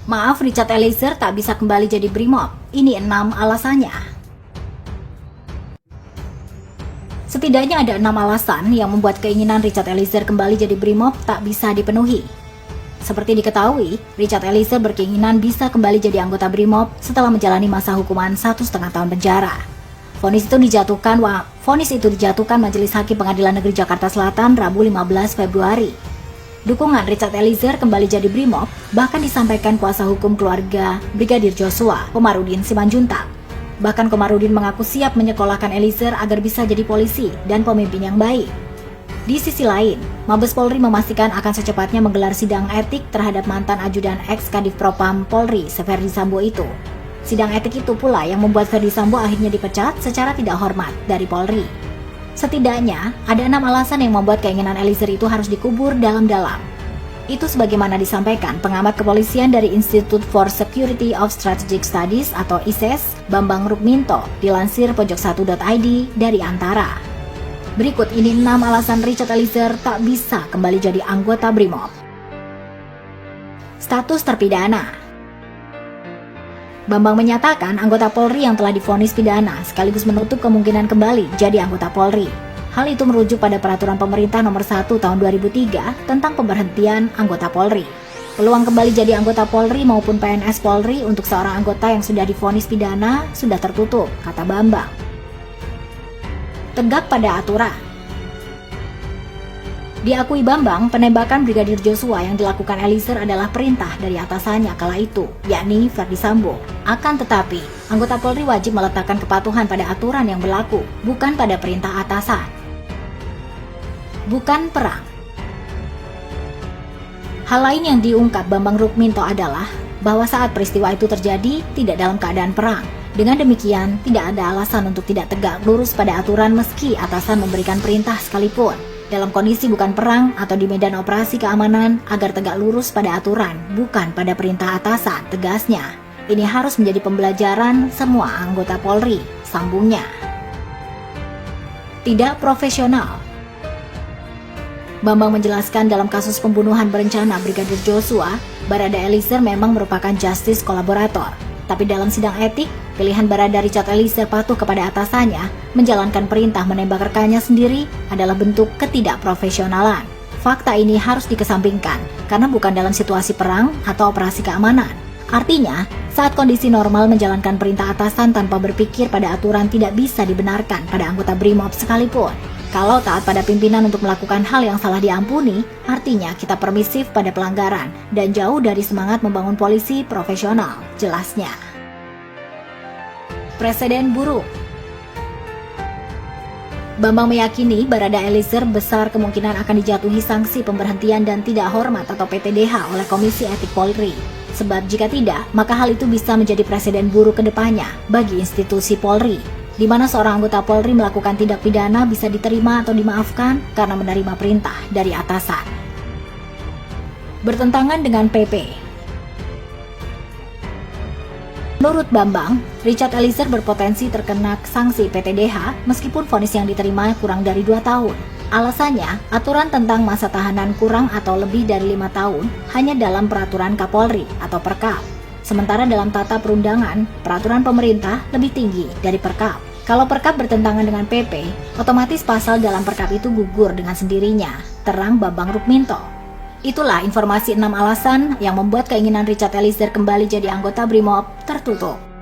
Maaf, Richard Eliezer tak bisa kembali jadi Brimob. Ini 6 alasannya. Setidaknya ada 6 alasan yang membuat keinginan Richard Eliezer kembali jadi Brimob tak bisa dipenuhi. Seperti diketahui, Richard Eliezer berkeinginan bisa kembali jadi anggota Brimob setelah menjalani masa hukuman 1,5 tahun penjara. Vonis itu dijatuhkan Majelis Hakim Pengadilan Negeri Jakarta Selatan Rabu 15 Februari. Dukungan Richard Eliezer kembali jadi Brimob bahkan disampaikan kuasa hukum keluarga Brigadir Joshua, Komarudin Simanjuntak. Bahkan Komarudin mengaku siap menyekolahkan Eliezer agar bisa jadi polisi dan pemimpin yang baik. Di sisi lain, Mabes Polri memastikan akan secepatnya menggelar sidang etik terhadap mantan ajudan ex-Kadif Propam Polri, Verdi Sambo itu. Sidang etik itu pula yang membuat Verdi Sambo akhirnya dipecat secara tidak hormat dari Polri. Setidaknya, ada 6 alasan yang membuat keinginan Eliezer itu harus dikubur dalam-dalam. Itu sebagaimana disampaikan pengamat kepolisian dari Institute for Security of Strategic Studies atau ISES, Bambang Rukminto, dilansir pojok1.id dari Antara. Berikut ini 6 alasan Richard Eliezer tak bisa kembali jadi anggota Brimob. Status terpidana. Bambang menyatakan anggota Polri yang telah divonis pidana sekaligus menutup kemungkinan kembali jadi anggota Polri. Hal itu merujuk pada Peraturan Pemerintah Nomor 1 Tahun 2003 tentang pemberhentian anggota Polri. Peluang kembali jadi anggota Polri maupun PNS Polri untuk seorang anggota yang sudah divonis pidana sudah tertutup, kata Bambang. Tegak pada aturan. Diakui Bambang, penembakan Brigadir Joshua yang dilakukan Eliezer adalah perintah dari atasannya kala itu, yakni Verdi Sambo. Akan tetapi, anggota Polri wajib meletakkan kepatuhan pada aturan yang berlaku, bukan pada perintah atasan. Bukan perang. Hal lain yang diungkap Bambang Rukminto adalah bahwa saat peristiwa itu terjadi tidak dalam keadaan perang. Dengan demikian, tidak ada alasan untuk tidak tegak lurus pada aturan meski atasan memberikan perintah sekalipun. Dalam kondisi bukan perang atau di medan operasi keamanan agar tegak lurus pada aturan, bukan pada perintah atasan, tegasnya. Ini harus menjadi pembelajaran semua anggota Polri, sambungnya. Tidak profesional. Bambang menjelaskan dalam kasus pembunuhan berencana Brigadir Joshua, Barada Eliezer memang merupakan justice kolaborator. Tapi dalam sidang etik, pilihan Barada Richard Eliezer patuh kepada atasannya, menjalankan perintah menembak rekannya sendiri adalah bentuk ketidakprofesionalan. Fakta ini harus dikesampingkan, karena bukan dalam situasi perang atau operasi keamanan. Artinya, saat kondisi normal menjalankan perintah atasan tanpa berpikir pada aturan tidak bisa dibenarkan pada anggota Brimob sekalipun. Kalau taat pada pimpinan untuk melakukan hal yang salah diampuni, artinya kita permisif pada pelanggaran dan jauh dari semangat membangun polisi profesional, jelasnya. Presiden buruk. Bambang meyakini Barada Eliezer besar kemungkinan akan dijatuhi sanksi pemberhentian dan tidak hormat atau PTDH oleh Komisi Etik Polri. Sebab jika tidak, maka hal itu bisa menjadi presiden buruk ke depannya bagi institusi Polri, di mana seorang anggota Polri melakukan tindak pidana bisa diterima atau dimaafkan karena menerima perintah dari atasan. Bertentangan dengan PP. Menurut Bambang, Richard Eliezer berpotensi terkena sanksi PTDH meskipun vonis yang diterima kurang dari 2 tahun. Alasannya, aturan tentang masa tahanan kurang atau lebih dari 5 tahun hanya dalam peraturan Kapolri atau Perkap. Sementara dalam tata perundangan, peraturan pemerintah lebih tinggi dari Perkap. Kalau Perkap bertentangan dengan PP, otomatis pasal dalam Perkap itu gugur dengan sendirinya, terang Bambang Rukminto. Itulah informasi 6 alasan yang membuat keinginan Richard Eliezer kembali jadi anggota Brimob tertutup.